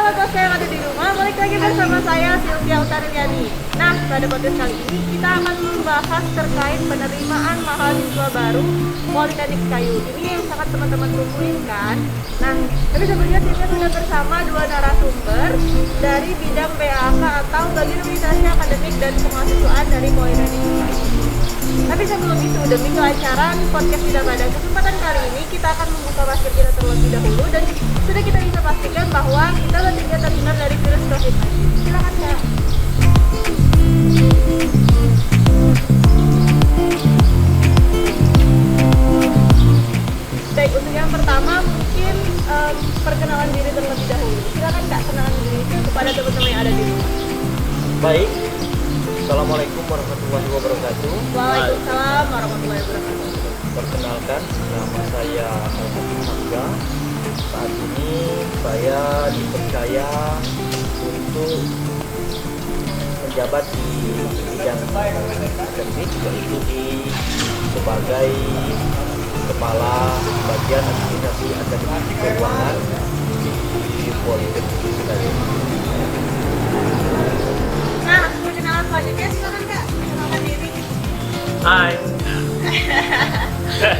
sahabat kos yang ada di rumah, balik lagi bersama saya Sylvia Utariani. Nah, pada podcast kali ini kita akan membahas terkait penerimaan mahasiswa baru Politeknik Kayu. Ini yang sangat teman-teman tungguin kan. Nah, tapi sebelumnya kita sudah bersama dua narasumber dari bidang BAK atau bagian organisasi akademik dan kemahasiswaan dari Politeknik Kayu. Tapi sebelum itu, demi kelancaran podcast tidak pada kesempatan kali ini, kita akan membuka masker kita terlebih dahulu dan sudah kita bisa pastikan bahwa kita bertiga terhindar dari virus COVID-19. Silakan Kak. Baik, untuk yang pertama mungkin perkenalan diri terlebih dahulu. Silakan Kak, kenalan diri kepada teman-teman yang ada di rumah. Baik, Assalamualaikum warahmatullahi wabarakatuh. Waalaikumsalam warahmatullahi wabarakatuh. Perkenalkan, nama saya Al-Hakim Hamzah. Saat ini saya dipercaya untuk menjabat di bidang akademik, yaitu sebagai Kepala Bagian Administrasi Akademik Keuangan di Politeknik Kayu. Nah, perkenalan selanjutnya silakan Kak, kenalkan diri. Hai.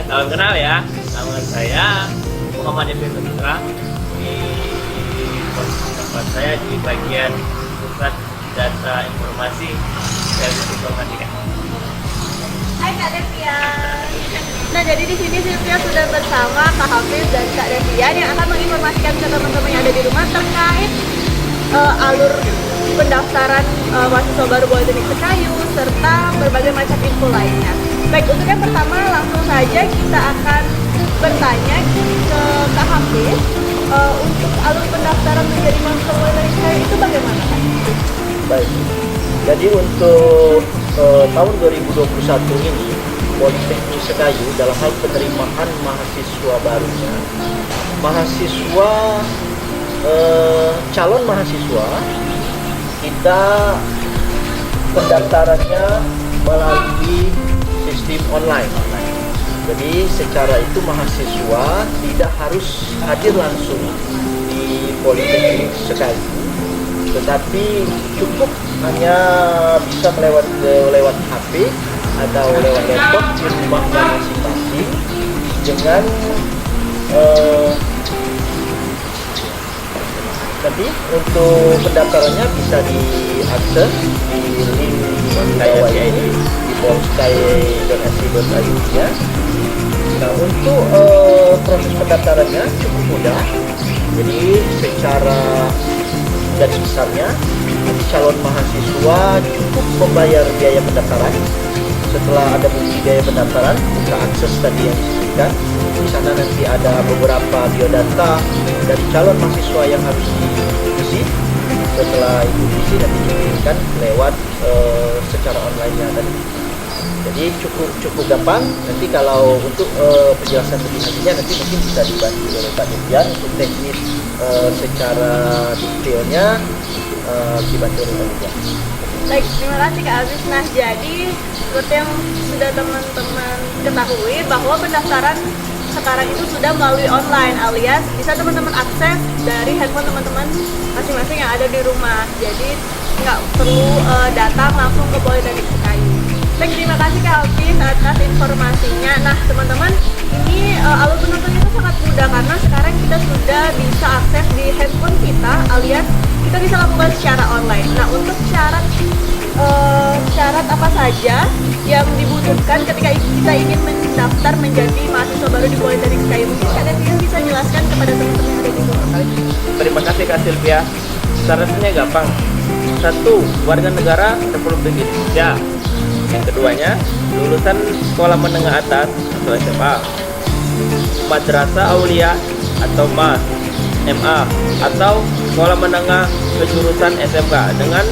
Salam kenal ya. Nama saya Muhammad Ibn Putra. Di tempat saya di bagian pusat data informasi dan informatika. Hai Kak Devia. Nah, jadi di sini Sylvia sudah bersama Kak Hafiz dan Kak Devia yang akan menginformasikan ke teman-teman yang ada di rumah terkait alur pendaftaran mahasiswa baru Politeknik Kayu serta berbagai macam info lainnya. Baik, untuk yang pertama langsung saja kita akan bertanya ke Kak Hafiz untuk alur pendaftaran menjadi mahasiswa Politeknik Kayu itu bagaimana Kak? Baik, jadi untuk tahun 2021 ini Politeknik Kayu dalam hal penerimaan mahasiswa barunya, mahasiswa calon mahasiswa kita pendaftarannya melalui sistem online. Jadi secara itu mahasiswa tidak harus hadir langsung di Politeknik Kayu, tetapi cukup hanya bisa lewat HP atau lewat laptop di rumahnya masing-masing dengan nanti untuk pendaftarannya bisa diakses di link di bawah ini di polsky.ac.id ya. Nah, untuk proses pendaftarannya cukup mudah. Jadi secara garis besarnya nanti calon mahasiswa cukup membayar biaya pendaftaran. Setelah ada bukti biaya pendaftaran, buka akses tadi yang disebutkan. Di sana nanti ada beberapa biodata dari calon mahasiswa yang harus diisi. Setelah itu diisi nanti dikirimkan lewat secara online-nya tadi. Jadi cukup gampang. Nanti kalau untuk penjelasan lebih lanjutnya nanti mungkin bisa dibantu oleh Pak Dirjan untuk teknis secara detailnya dibantu oleh Pak Dirjan. Baik, terima kasih Kak Hafiz. Nah, jadi seperti yang sudah teman-teman ketahui bahwa pendaftaran sekarang itu sudah melalui online, alias bisa teman-teman akses dari handphone teman-teman masing-masing yang ada di rumah. Jadi nggak perlu datang langsung ke Politeknik Kayu. Baik, terima kasih Kak Hafiz atas informasinya. Nah, teman-teman, ini alur pendaftaran itu sangat mudah karena sekarang kita sudah bisa akses di handphone kita, alias kita bisa lakukan secara online. Nah, untuk syarat apa saja yang dibutuhkan ketika kita ingin mendaftar menjadi mahasiswa baru di Politeknik Kayu, mungkin Kak Devia bisa jelaskan kepada teman-teman yang ada di rumah. Terima kasih Kak Sylvia. Syaratnya gampang. 1. Warga negara Republik Indonesia. Yang keduanya, lulusan sekolah menengah atas atau SMA, Madrasah Aulia atau MA, atau sekolah menengah kejurusan SMK dengan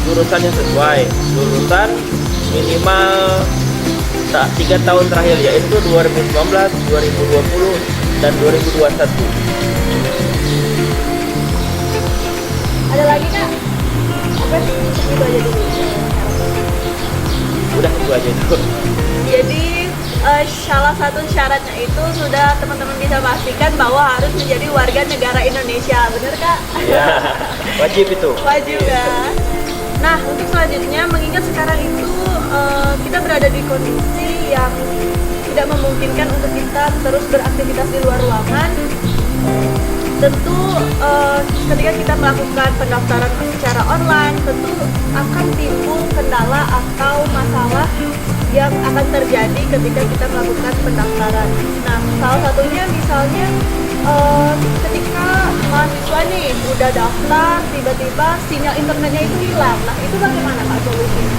jurusan yang sesuai, lulusan minimal 3 tahun terakhir, yaitu 2019, 2020, dan 2021. Ada lagi Kak? Oke, itu aja dulu. Udah itu aja itu. Jadi salah satu syaratnya itu sudah teman-teman bisa pastikan bahwa harus menjadi warga negara Indonesia, bener Kak? Ya, wajib itu. Wajib kan? Nah, untuk selanjutnya, mengingat sekarang itu kita berada di kondisi yang tidak memungkinkan untuk kita terus beraktivitas di luar ruangan. Tentu ketika kita melakukan pendaftaran secara online, tentu akan timbul kendala atau masalah yang akan terjadi ketika kita melakukan pendaftaran. Nah, salah satunya misalnya ketika mahasiswa nih udah daftar, tiba-tiba sinyal internetnya itu hilang. Nah, itu bagaimana Pak solusinya?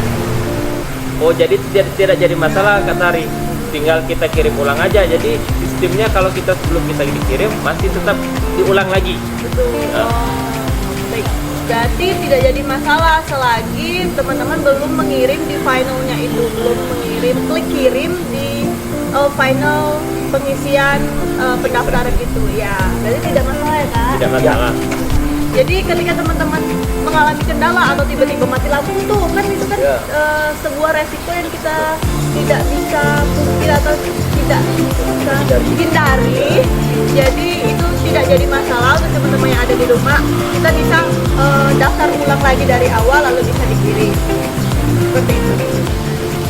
Oh, jadi tidak jadi masalah Kak Sari. Tinggal kita kirim ulang aja. Jadi sistemnya kalau kita sebelum kita dikirim masih tetap diulang lagi. Betul. Baik. Berarti tidak jadi masalah selagi teman-teman belum mengirim di finalnya itu, belum mengirim, klik kirim di final pengisian pendaftaran itu. Ya, berarti tidak masalah ya Kak? Tidak masalah. Jadi ketika teman-teman mengalami kendala atau tiba-tiba mati lampu tuh kan itu kan sebuah resiko yang kita tidak bisa pungkir atau tidak bisa hindari. Jadi itu tidak jadi masalah untuk teman-teman yang ada di rumah. Kita bisa daftar ulang lagi dari awal lalu bisa dikirim. Seperti itu.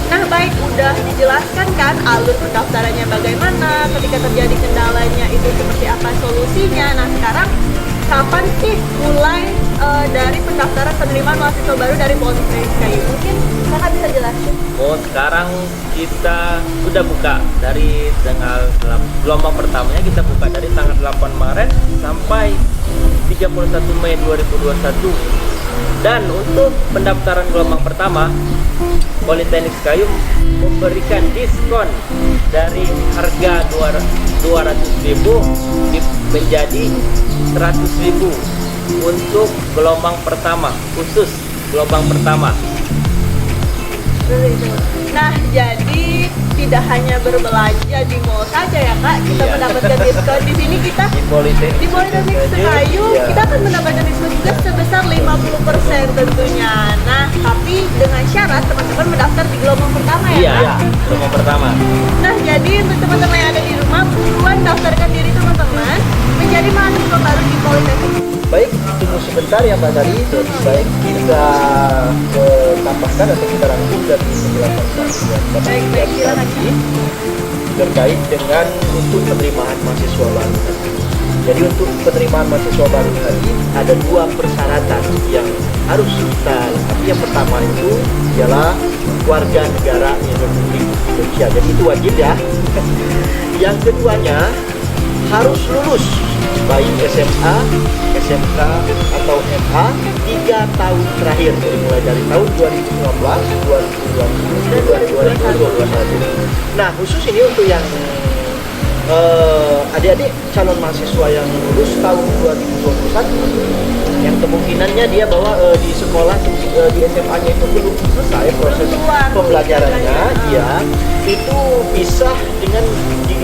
Nah baik, udah dijelaskan kan alur pendaftarannya bagaimana, ketika terjadi kendalanya itu seperti apa solusinya. Nah sekarang kapan sih mulai dari pendaftaran penerimaan mahasiswa baru dari Poltekkes SKY? Mungkin kakak bisa jelasin? Oh, sekarang kita sudah buka dari tanggal gelombang pertamanya kita buka dari tanggal 8 Maret sampai 31 Mei 2021. Dan untuk pendaftaran gelombang pertama, Politeknik SKY memberikan diskon dari harga 200.000 menjadi 100.000 untuk gelombang pertama, khusus gelombang pertama. Nah, jadi tidak hanya berbelanja di mall saja ya Kak, kita mendapatkan diskon. Di sini kita Di Politeknik di Politeknik SKY kita akan mendapatkan diskon juga sebesar 50% tentunya. Nah, tapi dengan syarat teman-teman mendaftar di gelombang pertama ya Kak? Iya, gelombang pertama. Nah, jadi untuk teman-teman yang ada di rumah, buruan daftarkan diri teman-teman menjadi mahasiswa baru di Politeknik. Baik, tunggu sebentar ya Pak Sari. Lebih baik kita tambahkan atau kita rangkum dari penjelasan Pak. Baik, silakan. Terkait dengan untuk penerimaan mahasiswa baru. Jadi untuk penerimaan mahasiswa baru tadi ada 2 persyaratan yang harus kita lengkapi. Yang pertama itu ialah warga negara Republik Indonesia. Jadi itu wajib ya. Yang keduanya harus lulus baik SMA, SMK atau MH 3 tahun terakhir, jadi mulai dari tahun 2015, 2020, 2021. Nah khusus ini untuk yang adik-adik calon mahasiswa yang lulus tahun 2021 yang kemungkinannya dia bahwa di sekolah di SMA-nya itu belum selesai proses pembelajarannya, dia itu bisa dengan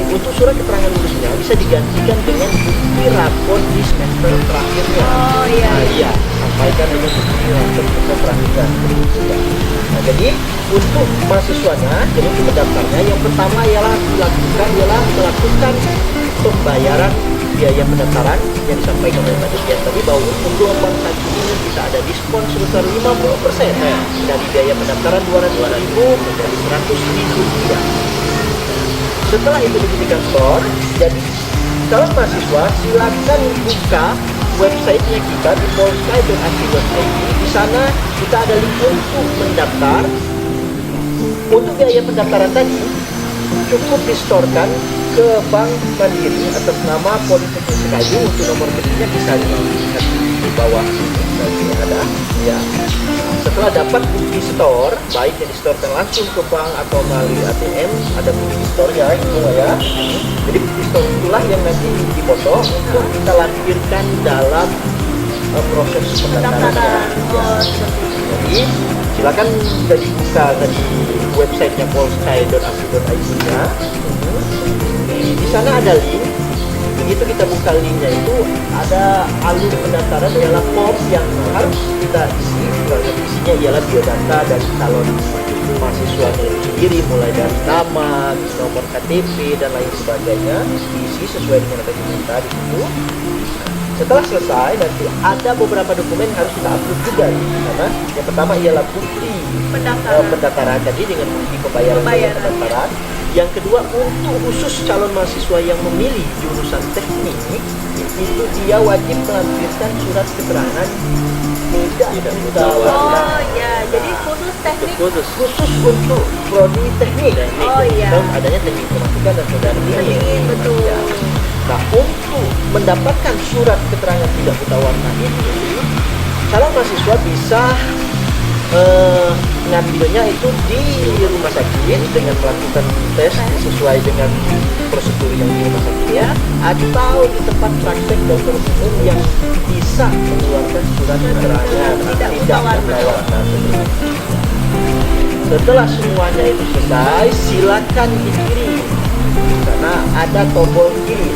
untuk surat keterangan lulusnya bisa digantikan dengan bukti rapor di semester terakhirnya. Oh iya. Nah, iya, sampaikan dengan bukti rapor semester terakhirnya. Nah, jadi untuk mahasiswanya, jadi untuk mendaftarnya yang pertama ialah melakukan pembayaran biaya pendaftaran yang disampaikan oleh Pak Dirjen tadi bahwa untuk gelombang 1 ini bisa ada diskon sebesar 50% dari biaya pendaftaran 200.000 menjadi 100.000. Setelah itu diberikan store, jadi calon mahasiswa silakan buka websitenya kita di poltekkes.ac.id. Di sana kita ada link untuk mendaftar. Untuk biaya pendaftaran tadi cukup distorkan ke Bank Mandiri atas nama Politeknik SKY. Untuk nomor rekeningnya bisa dilihat di bawah ini ada ya. Setelah dapat bukti store, baik yang distorkan langsung ke bank atau melalui ATM, ada bukti store ya itu ya. Jadi bukti store itulah yang nanti difoto untuk kita lampirkan dalam proses pendaftaran. Jadi silakan jadi buka dari websitenya poltekkes.ac.id-nya. Di sana ada link. Begitu kita buka linknya itu ada alur pendaftaran ialah form yang harus kita isi. Isinya ialah biodata dari calon mahasiswa. mahasiswanya itu sendiri, mulai dari nama, nomor KTP dan lain sebagainya, diisi sesuai dengan apa yang diminta di situ. Setelah selesai, nanti ada beberapa dokumen yang harus kita upload juga, karena yang pertama ialah bukti pendaftaran tadi dengan bukti pembayaran pendaftaran. Yang kedua, untuk khusus calon mahasiswa yang memilih jurusan teknik, itu dia wajib melampirkan surat keterangan tidak buta warna. Oh iya, jadi khusus teknik. Khusus untuk prodi teknik. Oh iya. Dan adanya teknik informatika dan saudara Pendingin, betul. Ya. Nah, untuk mendapatkan surat keterangan tidak buta warna itu, calon mahasiswa bisa ngambilnya itu di rumah sakit dengan melakukan tes sesuai dengan prosedur yang di rumah sakit ya, atau di tempat praktek dokter umum yang bisa mengeluarkan surat keterangan tidak buta warna. Setelah semuanya itu selesai, silakan dikirim karena ada tombol kirim.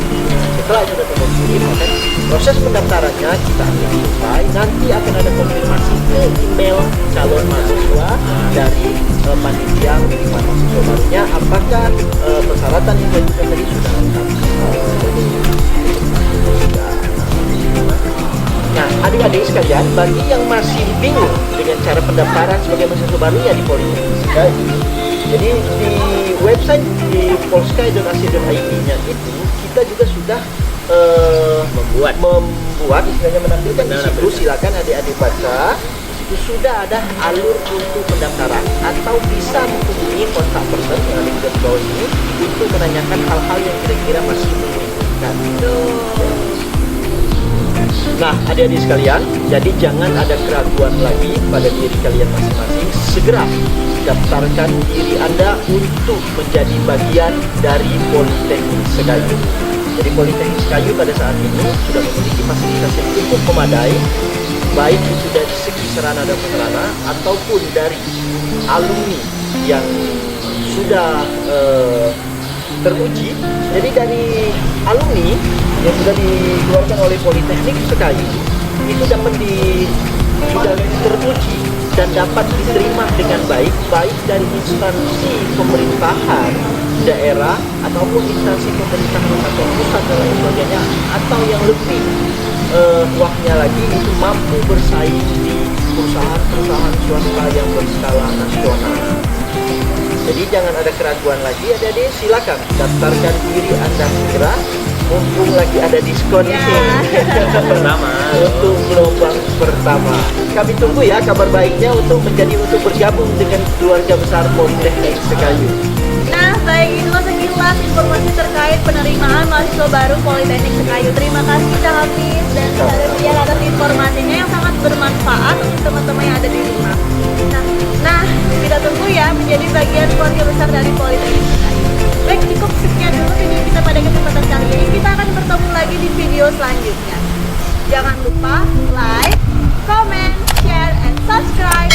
Setelah ada tombol kirim, maka proses pendaftarannya kita akan selesai. Nanti akan ada konfirmasi ke email calon mahasiswa dari panitia penerimaan mahasiswa barunya apakah persyaratan yang diajukan tadi sudah lengkap. Nah, adik-adik sekalian, bagi yang masih bingung dengan cara pendaftaran sebagai mahasiswa barunya di Politeknik, jadi di website di polsky.ac.id-nya itu kita juga sudah membuat istilahnya menampilkan di situ. Silakan adik-adik baca. Di situ sudah ada alur untuk pendaftaran atau bisa menghubungi kontak person yang ada di bawah ini untuk menanyakan hal-hal yang kira-kira masih membingungkan. Nah, adik-adik sekalian, jadi jangan ada keraguan lagi pada diri kalian masing-masing. Segera daftarkan diri Anda untuk menjadi bagian dari Politeknik Sekayu. Jadi Politeknik Sekayu pada saat ini sudah memiliki fasilitas yang cukup memadai, baik itu dari segi sarana dan prasarana ataupun dari alumni yang sudah teruji. Jadi dari alumni yang sudah dikeluarkan oleh Politeknik Sekayu itu dapat sudah teruji dan dapat diterima dengan baik dari instansi pemerintahan daerah ataupun instansi pemerintahan atau pusat dan lain sebagainya, atau yang lebih wahnya lagi itu mampu bersaing di perusahaan-perusahaan swasta yang berskala nasional. Jadi jangan ada keraguan lagi, adik-adik, silakan daftarkan diri Anda segera, mumpung lagi ada diskon ini pertama untuk gelombang pertama. Kami tunggu ya kabar baiknya untuk bergabung dengan keluarga besar Politeknik Sekayu. Nah, baik, itulah sekilas informasi terkait penerimaan mahasiswa baru Politeknik Sekayu. Terima kasih Kak Hafiz dan Kak Rian atas informasinya yang sangat bermanfaat untuk teman-teman yang ada di rumah. Nah, kita tunggu ya menjadi bagian keluarga besar dari Politeknik Sekayu. Baik, cukup sekian dulu video kita pada kesempatan kali ini. Kita akan bertemu lagi di video selanjutnya. Jangan lupa like, comment, share, and subscribe.